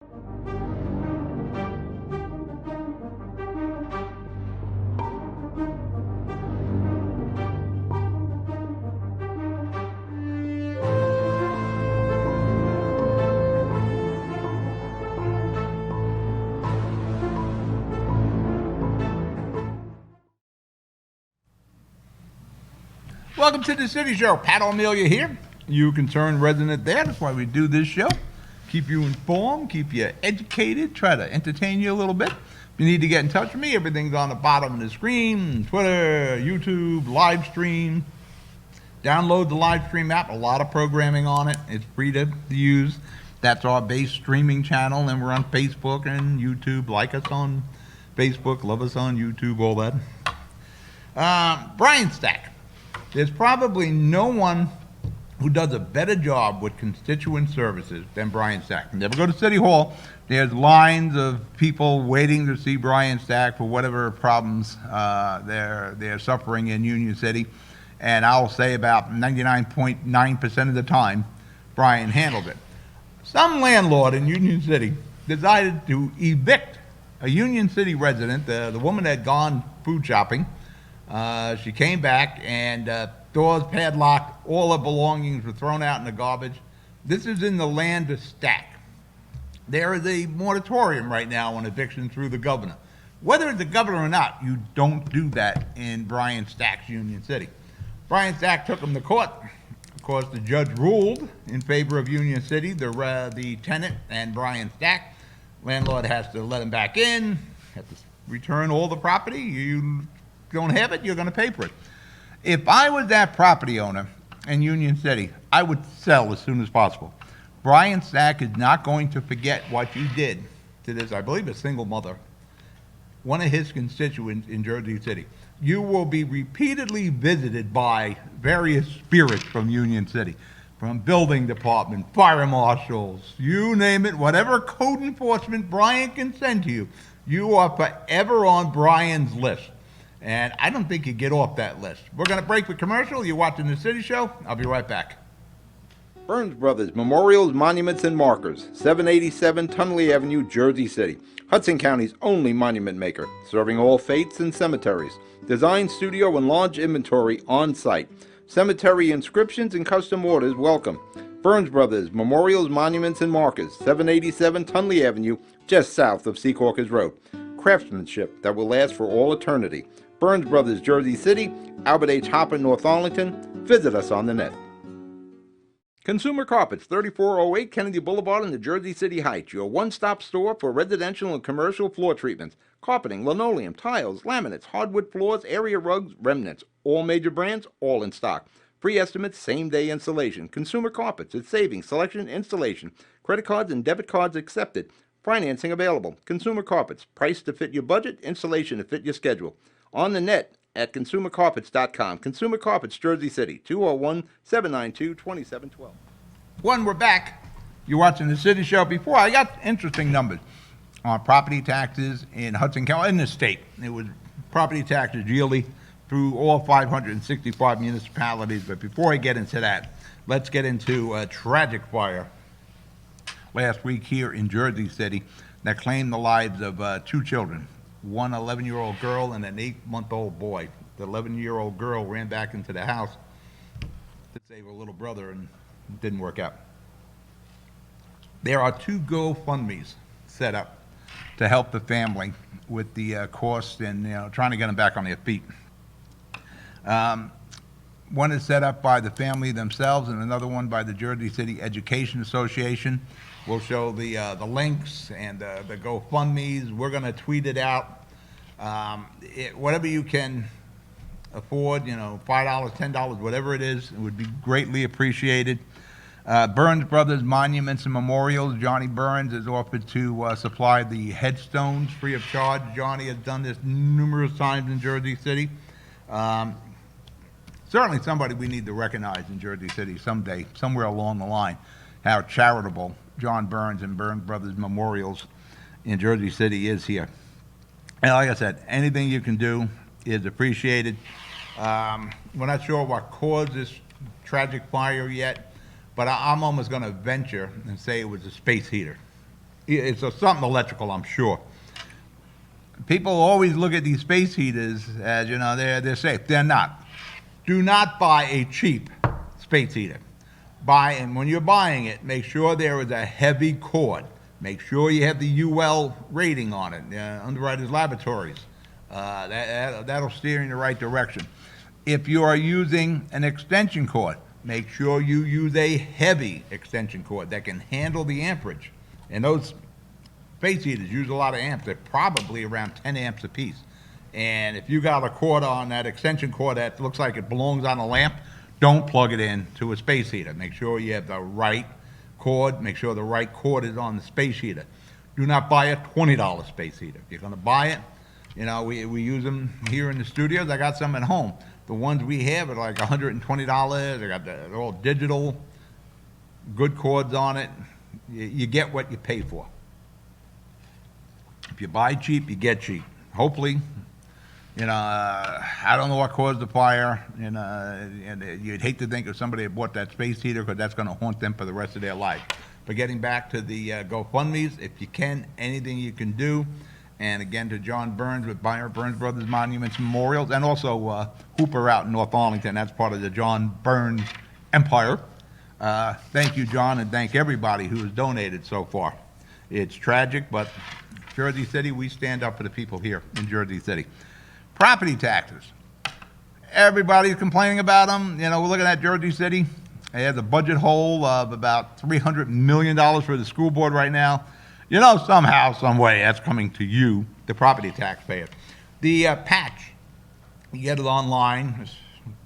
Welcome to the City Show. Pat O Melia here. You concerned resident there. That's why we do this show. Keep you informed, keep you educated, try to entertain you a little bit. If you need to get in touch with me, everything's on the bottom of the screen. Twitter, YouTube, live stream. Download the live stream app. A lot of programming on it. It's free to use. That's our base streaming channel, and we're on Facebook and YouTube. Like us on Facebook, love us on YouTube, all that. Brian Stack. There's probably no one who does a better job with constituent services than Brian Stack. Never go to City Hall. There's lines of people waiting to see Brian Stack for whatever problems they're suffering in Union City. And I'll say about 99.9% of the time, Brian handled it. Some landlord in Union City decided to evict a Union City resident. The woman had gone food shopping. She came back and doors padlocked, all her belongings were thrown out in the garbage. This is in the land of Stack. There is a moratorium right now on eviction through the governor. Whether it's the governor or not, you don't do that in Brian Stack's Union City. Brian Stack took him to court. Of course, the judge ruled in favor of Union City, the tenant and Brian Stack. Landlord has to let him back in, have to return all the property. You don't have it, you're going to pay for it. If I was that property owner in Union City, I would sell as soon as possible. Brian Stack is not going to forget what you did to this, I believe, a single mother, one of his constituents in Jersey City. You will be repeatedly visited by various spirits from Union City, from building department, fire marshals, you name it, whatever code enforcement Brian can send to you, you are forever on Brian's list. And I don't think you get off that list. We're going to break for commercial. You're watching The City Show. I'll be right back. Burns Brothers Memorials, Monuments, and Markers, 787 Tunley Avenue, Jersey City. Hudson County's only monument maker, serving all faiths and cemeteries. Design, studio, and large inventory on site. Cemetery inscriptions and custom orders welcome. Burns Brothers Memorials, Monuments, and Markers, 787 Tunley Avenue, just south of Secaucus Road. Craftsmanship that will last for all eternity. Burns Brothers, Jersey City, Albert H. Hopper, North Arlington. Visit us on the net. Consumer Carpets, 3408 Kennedy Boulevard in the Jersey City Heights. Your one-stop store for residential and commercial floor treatments. Carpeting, linoleum, tiles, laminates, hardwood floors, area rugs, remnants. All major brands, all in stock. Free estimates, same-day installation. Consumer Carpets, it's savings, selection, installation. Credit cards and debit cards accepted. Financing available. Consumer Carpets, price to fit your budget, installation to fit your schedule. On the net at consumercarpets.com. Consumer Carpets, Jersey City, 201-792-2712. When we're back, you're watching The City Show. Before, I got interesting numbers on property taxes in Hudson County, in the state. It was property taxes yearly through all 565 municipalities. But before I get into that, let's get into a tragic fire last week here in Jersey City that claimed the lives of two children. One 11-year-old girl and an 8-month-old boy. The 11-year-old girl ran back into the house to save her little brother, and it didn't work out. There are two GoFundMes set up to help the family with the cost and trying to get them back on their feet. One is set up by the family themselves, and another one by the Jersey City Education Association. We'll show the links and the GoFundMes. We're going to tweet it out. Whatever you can afford, $5, $10, whatever it is, it would be greatly appreciated. Burns Brothers Monuments and Memorials. Johnny Burns has offered to supply the headstones free of charge. Johnny has done this numerous times in Jersey City. Certainly somebody we need to recognize in Jersey City someday, somewhere along the line, how charitable John Burns and Burns Brothers Memorials in Jersey City is here. And like I said, anything you can do is appreciated. We're not sure what caused this tragic fire yet, but I'm almost going to venture and say it was a space heater. It's something electrical, I'm sure. People always look at these space heaters as, they're safe. They're not. Do not buy a cheap space heater. And when you're buying it, make sure there is a heavy cord. Make sure you have the UL rating on it, Underwriters Laboratories. That'll steer you in the right direction. If you are using an extension cord, make sure you use a heavy extension cord that can handle the amperage. And those space heaters use a lot of amps. They're probably around 10 amps apiece. And if you got a cord on that extension cord that looks like it belongs on a lamp, don't plug it in to a space heater. Make sure you have the right cord. Make sure the right cord is on the space heater. Do not buy a $20 space heater. If you're going to buy it, we use them here in the studios. I got some at home. The ones we have are like $120. They're all digital, good cords on it. You get what you pay for. If you buy cheap, you get cheap. Hopefully, I don't know what caused the fire, and you'd hate to think of somebody that bought that space heater, because that's going to haunt them for the rest of their life. But getting back to the GoFundMe's, if you can, anything you can do. And again, to John Burns with Burns Brothers Monuments and Memorials, and also Hooper out in North Arlington. That's part of the John Burns empire. Thank you, John, and thank everybody who has donated so far. It's tragic, but Jersey City, we stand up for the people here in Jersey City. Property taxes. Everybody's complaining about them. We're looking at Jersey City. It has a budget hole of about $300 million for the school board right now. Somehow, some way, that's coming to you, the property taxpayer. The patch, you get it online, it's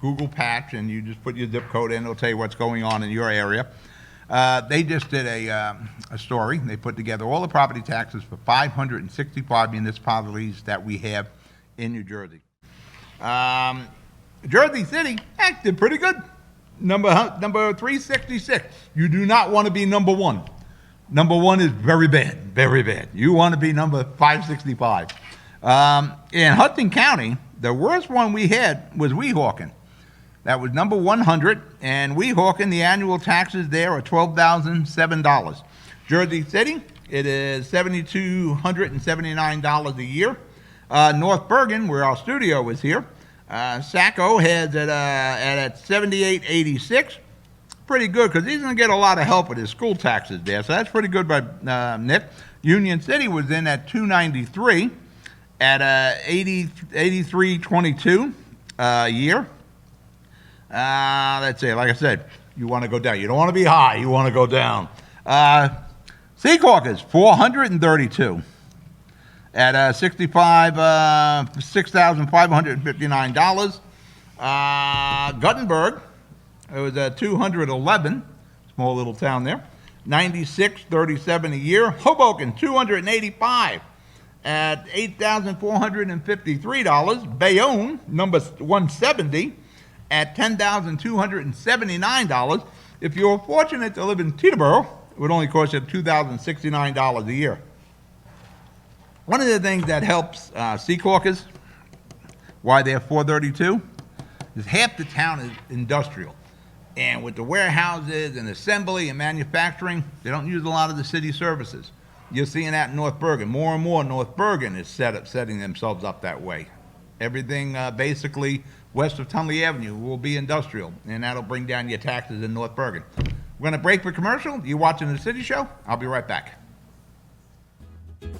Google patch, and you just put your zip code in, it'll tell you what's going on in your area. They just did a story. They put together all the property taxes for 565 municipalities that we have in New Jersey. Jersey City did pretty good. Number 366. You do not want to be number one. Number one is very bad, very bad. You want to be number 565. In Hudson County, the worst one we had was Weehawken. That was number 100, and Weehawken, the annual taxes there are $12,007. Jersey City, it is $7,279 a year. North Bergen, where our studio is here, Saco has it at $78.86. Pretty good, because he's going to get a lot of help with his school taxes there, so that's pretty good by Nick. Union City was in at $293 at $83.22 a year. Let's see, like I said, you want to go down. You don't want to be high, you want to go down. Secaucus, $432 at $6,559. Guttenberg, it was at $211, small little town there, $96.37 a year. Hoboken, $285 at $8,453. Bayonne, number 170, at $10,279. If you're fortunate to live in Teterboro, it would only cost you $2,069 a year. One of the things that helps Secaucus, why they're $432, is half the town is industrial. And with the warehouses and assembly and manufacturing, they don't use a lot of the city services. You're seeing that in North Bergen. More and more North Bergen is setting themselves up that way. Everything basically west of Tunley Avenue will be industrial, and that'll bring down your taxes in North Bergen. We're going to break for commercial. You watching the City Show? I'll be right back.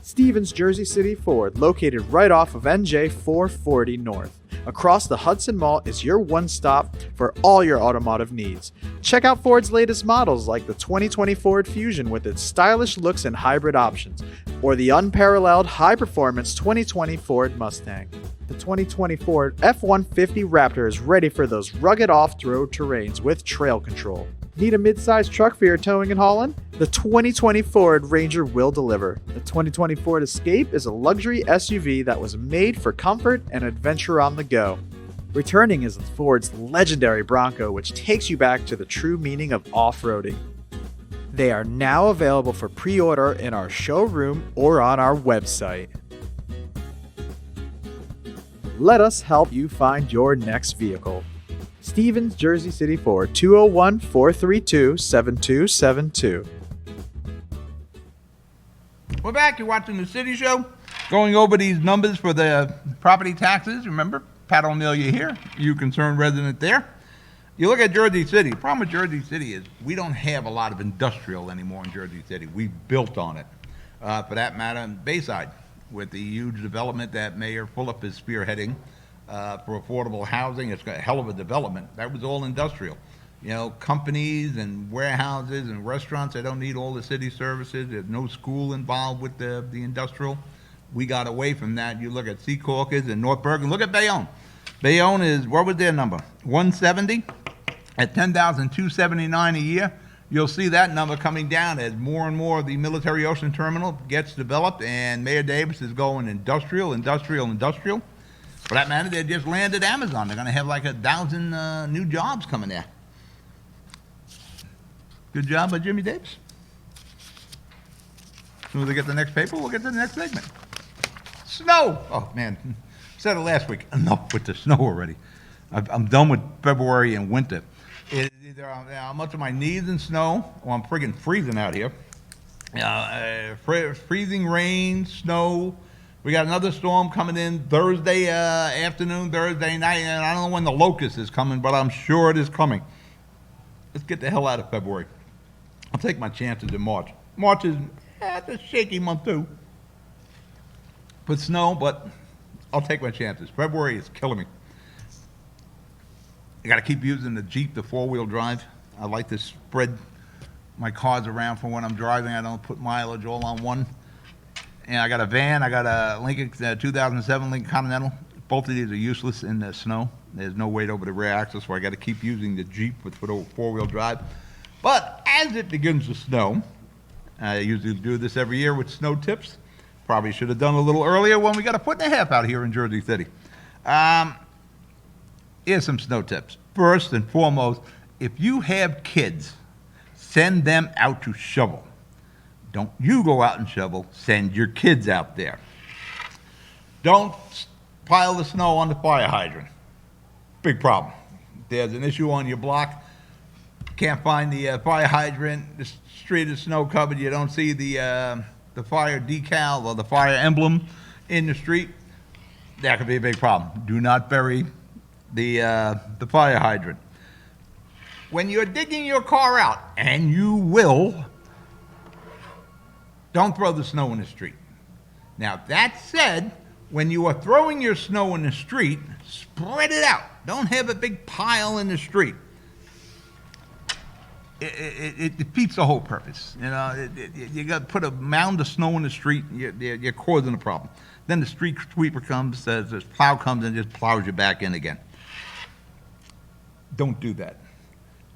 Stevens Jersey City Ford, located right off of NJ 440 North. Across the Hudson Mall is your one-stop for all your automotive needs. Check out Ford's latest models like the 2020 Ford Fusion with its stylish looks and hybrid options, or the unparalleled high-performance 2020 Ford Mustang. The 2020 Ford F-150 Raptor is ready for those rugged off-road terrains with trail control. Need a mid-sized truck for your towing and hauling? The 2020 Ford Ranger will deliver. The 2020 Ford Escape is a luxury SUV that was made for comfort and adventure on the go. Returning is Ford's legendary Bronco, which takes you back to the true meaning of off-roading. They are now available for pre-order in our showroom or on our website. Let us help you find your next vehicle. Stevens Jersey City Ford, 201-432-7272. We're back. You're watching the City Show, going over these numbers for the property taxes. Remember, Pat O Melia here, you concerned resident there. You look at Jersey City. The problem with Jersey City is we don't have a lot of industrial anymore in Jersey City. We built on it. For that matter, in Bayside, with the huge development that Mayor Fulop is spearheading for affordable housing. It's got a hell of a development. That was all industrial. You know, companies and warehouses and restaurants, they don't need all the city services. There's no school involved with the industrial. We got away from that. You look at Secaucus and North Bergen. Look at Bayonne. Bayonne is, what was their number? 170 at $10,279 a year. You'll see that number coming down as more and more of the military ocean terminal gets developed, and Mayor Davis is going industrial. For that matter, they just landed Amazon. They're going to have like 1,000 new jobs coming there. Good job by Jimmy Davis. As soon as we get the next paper, we'll get to the next segment. Snow. Oh, man. Said it last week. Enough with the snow already. I'm done with February and winter. Either I'm up to my knees in snow, or I'm friggin' freezing out here. Freezing rain, snow. We got another storm coming in Thursday afternoon, Thursday night, and I don't know when the locust is coming, but I'm sure it is coming. Let's get the hell out of February. I'll take my chances in March. March is it's a shaky month too. With snow, but I'll take my chances. February is killing me. I got to keep using the Jeep, the four-wheel drive. I like to spread my cars around for when I'm driving. I don't put mileage all on one. And I got a van. I got a Lincoln 2007 Lincoln Continental. Both of these are useless in the snow. There's no weight over the rear axle, so I got to keep using the Jeep for the four-wheel drive. But as it begins to snow, I usually do this every year with snow tips. Probably should have done a little earlier when we got a foot and a half out here in Jersey City. Here's some snow tips. First and foremost, if you have kids, send them out to shovel. Don't you go out and shovel, send your kids out there. Don't pile the snow on the fire hydrant. Big problem. There's an issue on your block, can't find the fire hydrant, the street is snow covered, you don't see the fire decal or the fire emblem in the street, that could be a big problem. Do not bury the fire hydrant. When you're digging your car out, and you will, don't throw the snow in the street. Now, that said, when you are throwing your snow in the street, spread it out. Don't have a big pile in the street. It defeats the whole purpose. You know, you got to put a mound of snow in the street, you're causing a problem. Then the street sweeper comes, the plow comes and just plows you back in again. Don't do that.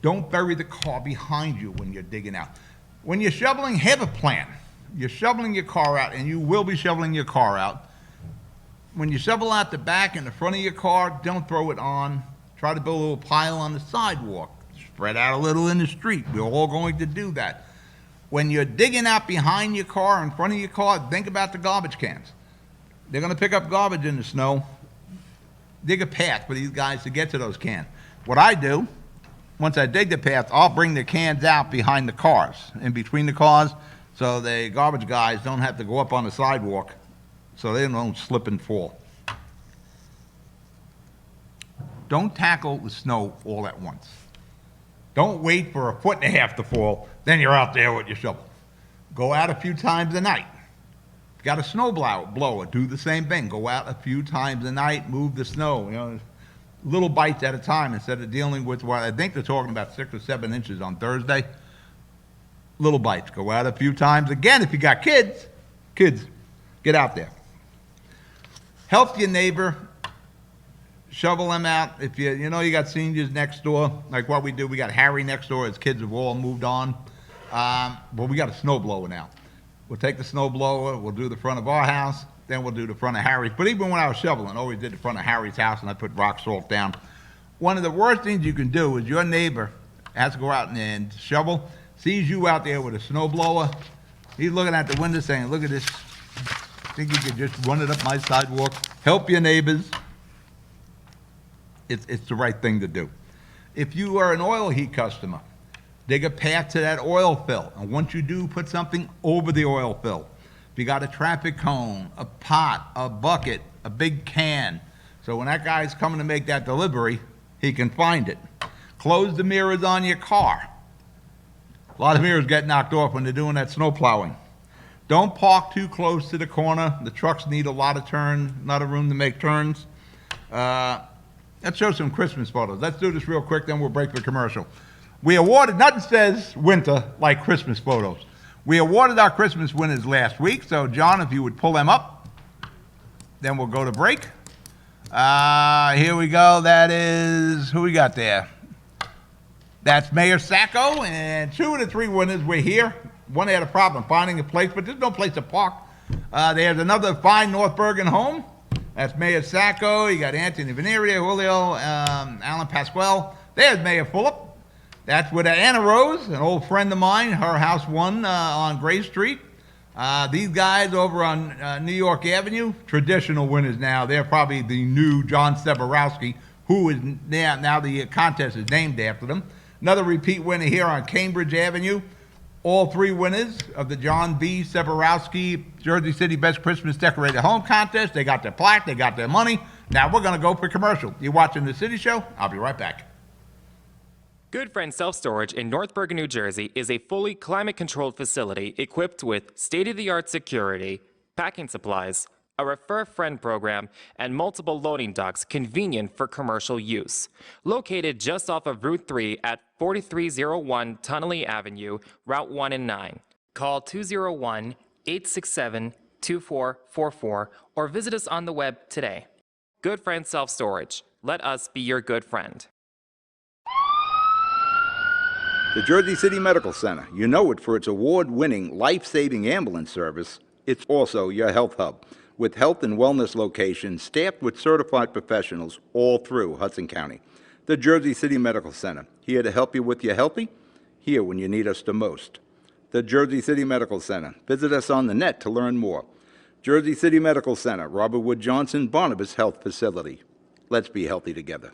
Don't bury the car behind you when you're digging out. When you're shoveling, have a plan. You're shoveling your car out, and you will be shoveling your car out. When you shovel out the back and the front of your car, don't throw it on. Try to build a little pile on the sidewalk. Spread out a little in the street. We're all going to do that. When you're digging out behind your car, in front of your car, think about the garbage cans. They're going to pick up garbage in the snow. Dig a path for these guys to get to those cans. What I do, once I dig the path, I'll bring the cans out behind the cars, in between the cars, so the garbage guys don't have to go up on the sidewalk, so they don't slip and fall. Don't tackle the snow all at once. Don't wait for a foot and a half to fall, then you're out there with your shovel. Go out a few times a night. If you got a snow blower, do the same thing. Go out a few times a night, move the snow, you know, little bites at a time instead of dealing with what I think they're talking about 6 or 7 inches on Thursday. Little bites. Go out a few times. Again, if you got kids, get out there. Help your neighbor. Shovel them out. If you know you got seniors next door, like what we do, we got Harry next door. His kids have all moved on. But we got a snow blower now. We'll take the snow blower. We'll do the front of our house. Then we'll do the front of Harry's. But even when I was shoveling, I always did the front of Harry's house, and I put rock salt down. One of the worst things you can do is your neighbor has to go out and shovel, sees you out there with a snow blower. He's looking at the window saying, look at this. Think you could just run it up my sidewalk? Help your neighbors. It's the right thing to do. If you are an oil heat customer, dig a path to that oil fill. And once you do, put something over the oil fill. If you got a traffic cone, a pot, a bucket, a big can, so when that guy's coming to make that delivery, he can find it. Close the mirrors on your car. A lot of mirrors get knocked off when they're doing that snow plowing. Don't park too close to the corner. The trucks need a lot of turns, not a room to make turns. Let's show some Christmas photos. Let's do this real quick, then we'll break the commercial. We awarded, nothing says winter like Christmas photos. We awarded our Christmas winners last week, so John, if you would pull them up, then we'll go to break. Here we go. That is, who we got there? That's Mayor Sacco, and 2 of the 3 winners were here. One had a problem finding a place, but there's no place to park. There's another fine North Bergen home. That's Mayor Sacco. You got Anthony Veneria, Julio, Alan Pasquale. There's Mayor Fulop. That's with Anna Rose, an old friend of mine. Her house won on Gray Street. These guys over on New York Avenue, traditional winners now. They're probably the new John Seborowski, who is now the contest is named after them. Another repeat winner here on Cambridge Avenue. All 3 winners of the John B. Seborowski Jersey City Best Christmas Decorated Home Contest. They got their plaque, they got their money. Now we're going to go for commercial. You're watching The City Show. I'll be right back. Good Friend Self-Storage in North Bergen, New Jersey is a fully climate-controlled facility equipped with state-of-the-art security, packing supplies, a Refer a Friend program, and multiple loading docks convenient for commercial use. Located just off of Route 3 at 4301 Tunnelly Avenue, Route 1 and 9. Call 201-867-2444 or visit us on the web today. Good Friend Self-Storage. Let us be your good friend. The Jersey City Medical Center. You know it for its award-winning life-saving ambulance service. It's also your health hub, with health and wellness locations staffed with certified professionals all through Hudson County. The Jersey City Medical Center, here to help you with your healthy, here when you need us the most. The Jersey City Medical Center. Visit us on the net to learn more. Jersey City Medical Center, Robert Wood Johnson, Barnabas Health Facility. Let's be healthy together.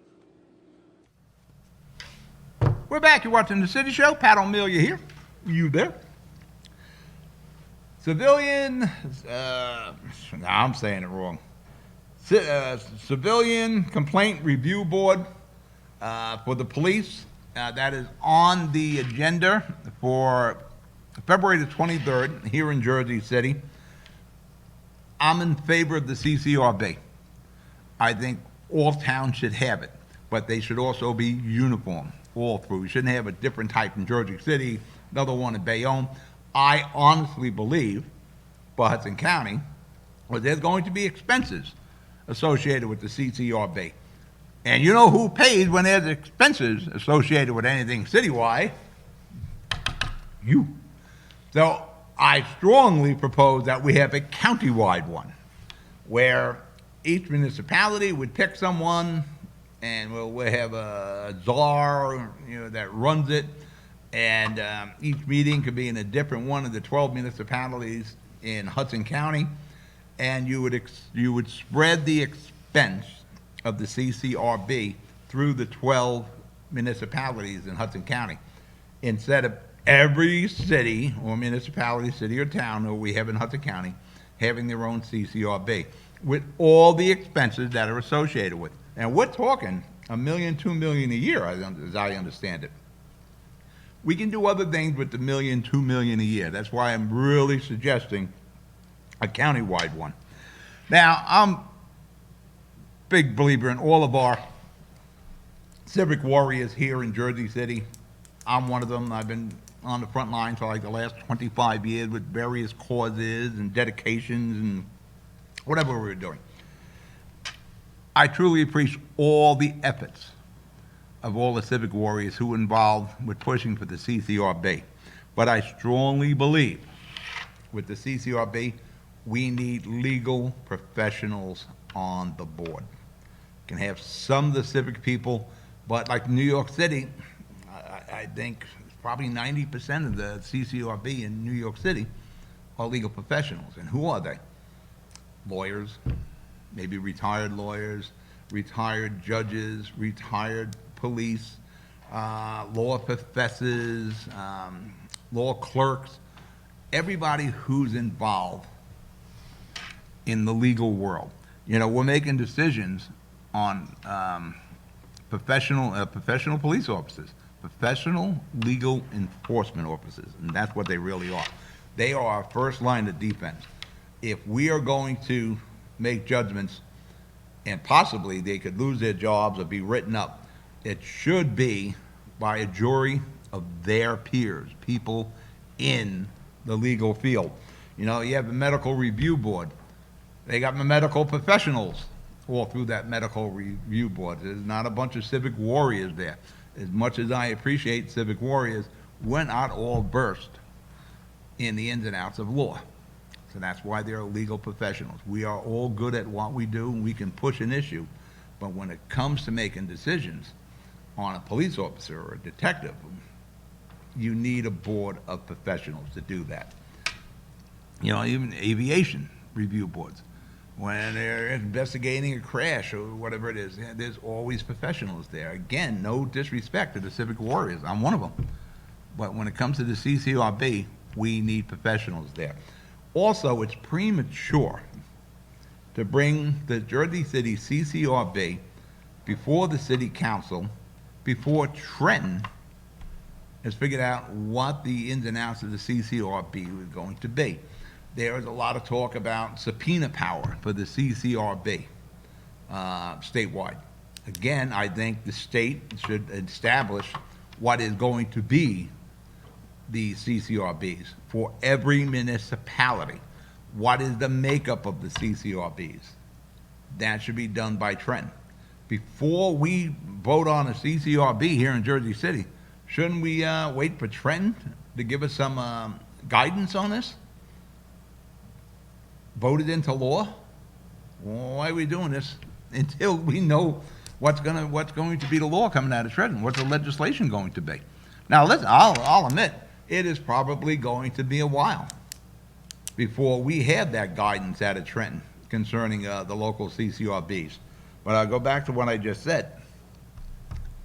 We're back. You're watching The City Show. Pat O Melia here. You there? Civilian, I'm saying it wrong. Civilian Complaint Review Board for the police. That is on the agenda for February the 23rd here in Jersey City. I'm in favor of the CCRB. I think all towns should have it, but they should also be uniform all through. We shouldn't have a different type in Jersey City, another one in Bayonne. I honestly believe for Hudson County, well, there's going to be expenses associated with the CCRB. And you know who pays when there's expenses associated with anything citywide? You. So I strongly propose that we have a countywide one where each municipality would pick someone and we'll have a czar, that runs it, and each meeting could be in a different one of the 12 municipalities in Hudson County, and you would spread the expense of the CCRB through the 12 municipalities in Hudson County, instead of every city or municipality, city or town that we have in Hudson County having their own CCRB with all the expenses that are associated with it. And we're talking $1 million, $2 million a year, as I understand it. We can do other things with the $1 million, $2 million a year. That's why I'm really suggesting a countywide one. Now, I'm a big believer in all of our civic warriors here in Jersey City. I'm one of them. I've been on the front line for like the last 25 years with various causes and dedications and whatever we were doing. I truly appreciate all the efforts of all the civic warriors who were involved with pushing for the CCRB. But I strongly believe with the CCRB, we need legal professionals on the board. You can have some of the civic people, but like New York City, I think probably 90% of the CCRB in New York City are legal professionals. And who are they? Lawyers, maybe retired lawyers, retired judges, retired police, law professors, law clerks, everybody who's involved in the legal world. You know, we're making decisions on professional police officers, professional legal enforcement officers, and that's what they really are. They are our first line of defense. If we are going to make judgments, and possibly they could lose their jobs or be written up, it should be by a jury of their peers, people in the legal field. You know, you have a medical review board. They got medical professionals all through that medical review board. There's not a bunch of civic warriors there. As much as I appreciate civic warriors, we're not all versed in the ins and outs of law. So that's why they're legal professionals. We are all good at what we do, and we can push an issue. But when it comes to making decisions on a police officer or a detective, you need a board of professionals to do that. You know, even aviation review boards. When they're investigating a crash or whatever it is, there's always professionals there. Again, no disrespect to the civic warriors. I'm one of them. But when it comes to the CCRB, we need professionals there. Also, it's premature to bring the Jersey City CCRB before the city council, before Trenton has figured out what the ins and outs of the CCRB was going to be. There is a lot of talk about subpoena power for the CCRB statewide. Again, I think the state should establish what is going to be the CCRBs for every municipality. What is the makeup of the CCRBs? That should be done by Trenton. Before we vote on a CCRB here in Jersey City, shouldn't we wait for Trenton to give us some guidance on this? Voted into law? Why are we doing this until we know what's going to be the law coming out of Trenton? What's the legislation going to be? Now, listen, I'll admit, it is probably going to be a while before we have that guidance out of Trenton concerning the local CCRBs. But I'll go back to what I just said.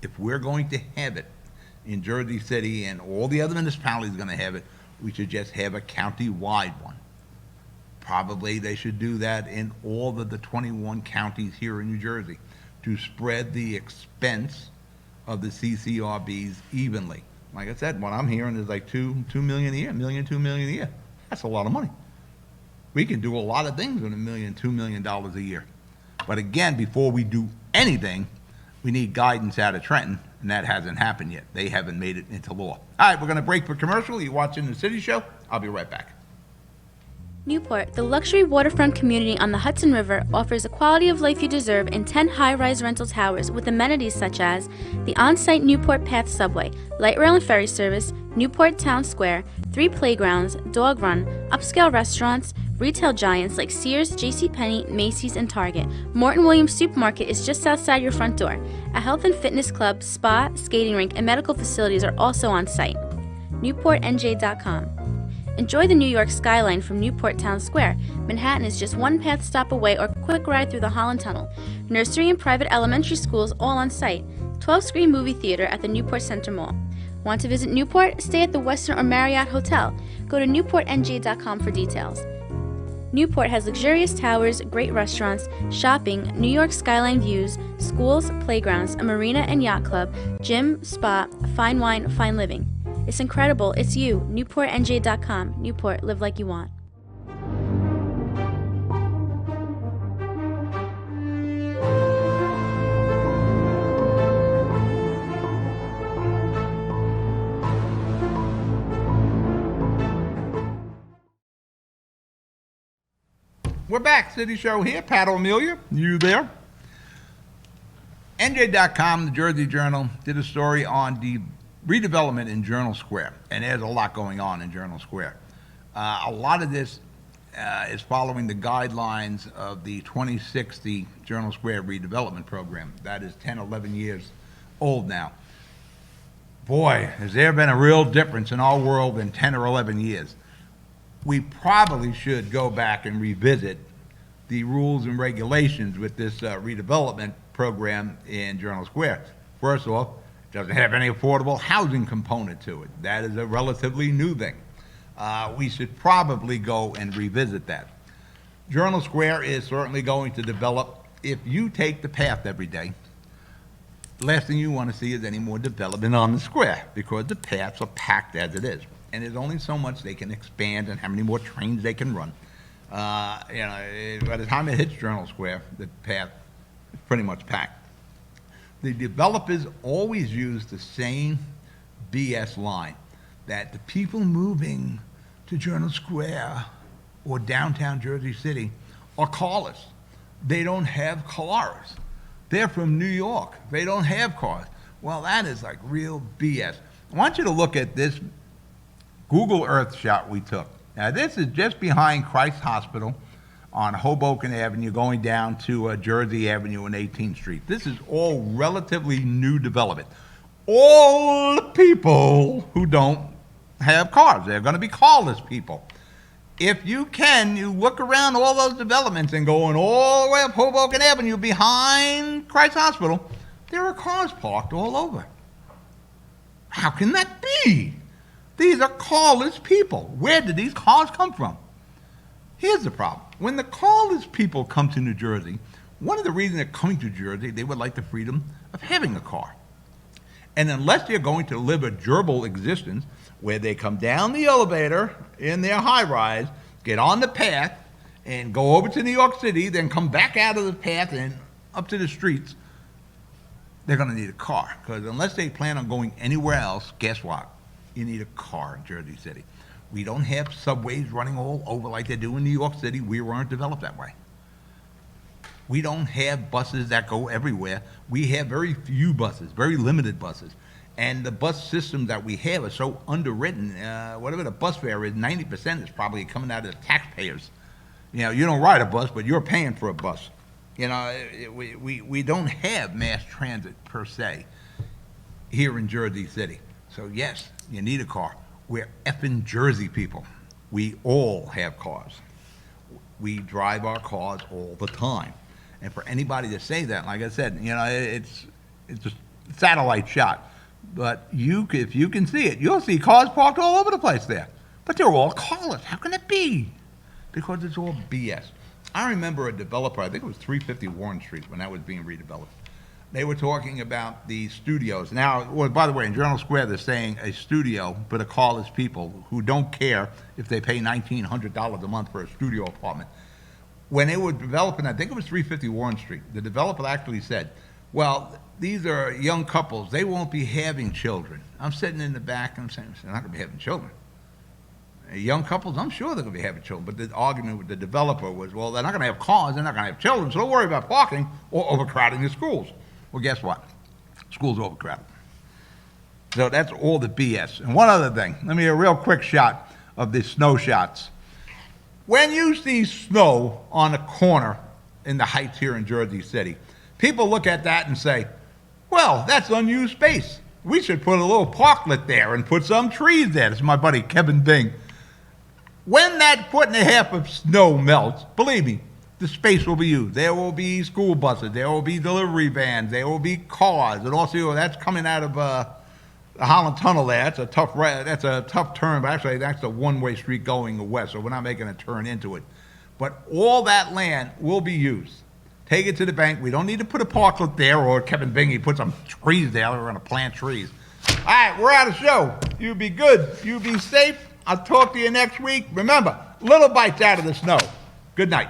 If we're going to have it in Jersey City and all the other municipalities are going to have it, we should just have a county-wide one. Probably they should do that in all of the 21 counties here in New Jersey to spread the expense of the CCRBs evenly. Like I said, what I'm hearing is like $2 million a year, $2 million a year. That's a lot of money. We can do a lot of things with $1 million, $2 million a year. But again, before we do anything, we need guidance out of Trenton, and that hasn't happened yet. They haven't made it into law. All right, we're going to break for commercial. You're watching The City Show. I'll be right back. Newport, the luxury waterfront community on the Hudson River, offers a quality of life you deserve in 10 high-rise rental towers with amenities such as the on-site Newport Path subway, light rail and ferry service, Newport Town Square, 3 playgrounds, dog run, upscale restaurants, retail giants like Sears, JCPenney, Macy's, and Target. Morton Williams Supermarket is just outside your front door. A health and fitness club, spa, skating rink, and medical facilities are also on site. NewportNJ.com. Enjoy the New York skyline from Newport Town Square. Manhattan is just one path stop away or quick ride through the Holland Tunnel. Nursery and private elementary schools all on site. 12-screen movie theater at the Newport Center Mall. Want to visit Newport? Stay at the Westin or Marriott Hotel. Go to NewportNJ.com for details. Newport has luxurious towers, great restaurants, shopping, New York skyline views, schools, playgrounds, a marina and yacht club, gym, spa, fine wine, fine living. It's incredible. It's you. NewportNJ.com. Newport. Live like you want. We're back. City Show here. Pat O Melia. You there? NJ.com, the Jersey Journal, did a story on the redevelopment in Journal Square, and there's a lot going on in Journal Square. A lot of this is following the guidelines of the 2060 Journal Square redevelopment program. That is 10, 11 years old now. Boy, has there been a real difference in our world in 10 or 11 years. We probably should go back and revisit the rules and regulations with this redevelopment program in Journal Square. First off, doesn't have any affordable housing component to it. That is a relatively new thing. We should probably go and revisit that. Journal Square is certainly going to develop. If you take the path every day, last thing you want to see is any more development on the square because the paths are packed as it is. And there's only so much they can expand and how many more trains they can run. By the time it hits Journal Square, the path is pretty much packed. The developers always use the same BS line that the people moving to Journal Square or downtown Jersey City are carless. They don't have cars. They're from New York. They don't have cars. Well, that is like real BS. I want you to look at this Google Earth shot we took. Now, this is just behind Christ Hospital on Hoboken Avenue going down to Jersey Avenue and 18th Street. This is all relatively new development. All the people who don't have cars, they're going to be carless people. If you can, you look around all those developments and going all the way up Hoboken Avenue behind Christ Hospital, there are cars parked all over. How can that be? These are carless people. Where did these cars come from? Here's the problem. When the carless people come to New Jersey, one of the reasons they're coming to Jersey, they would like the freedom of having a car. And unless they're going to live a gerbil existence where they come down the elevator in their high-rise, get on the path, and go over to New York City, then come back out of the path and up to the streets, they're going to need a car. Because unless they plan on going anywhere else, guess what? You need a car in Jersey City. We don't have subways running all over like they do in New York City. We weren't developed that way. We don't have buses that go everywhere. We have very few buses, very limited buses. And the bus systems that we have are so underwritten. Whatever the bus fare is, 90% is probably coming out of the taxpayers. You know, you don't ride a bus, but you're paying for a bus. You know, we don't have mass transit per se here in Jersey City. So yes, you need a car. We're effing Jersey people. We all have cars. We drive our cars all the time. And for anybody to say that, like I said, you know, it's just a satellite shot. But if you can see it, you'll see cars parked all over the place there. But they're all carless. How can it be? Because it's all BS. I remember a developer, I think it was 350 Warren Street when that was being redeveloped. They were talking about the studios. Now, well, by the way, in Journal Square, they're saying a studio for the carless people who don't care if they pay $1,900 a month for a studio apartment. When they were developing, I think it was 350 Warren Street, the developer actually said, well, these are young couples. They won't be having children. I'm sitting in the back and I'm saying, they're not going to be having children. Young couples, I'm sure they're going to be having children. But the argument with the developer was, well, they're not going to have cars, they're not going to have children, so don't worry about parking or overcrowding the schools. Well, guess what? Schools are overcrowded. So that's all the BS. And one other thing, let me get a real quick shot of the snow shots. When you see snow on a corner in the Heights here in Jersey City, people look at that and say, well, that's unused space. We should put a little parklet there and put some trees there. This is my buddy Kevin Bing. When that foot and a half of snow melts, believe me, the space will be used. There will be school buses. There will be delivery vans. There will be cars. And also, that's coming out of the Holland Tunnel there. That's a tough turn, but actually that's a one-way street going west, so we're not making a turn into it. But all that land will be used. Take it to the bank. We don't need to put a parklet there, or Kevin Bingy put some trees there. We're going to plant trees. All right, we're out of show. You be good. You be safe. I'll talk to you next week. Remember, little bites out of the snow. Good night.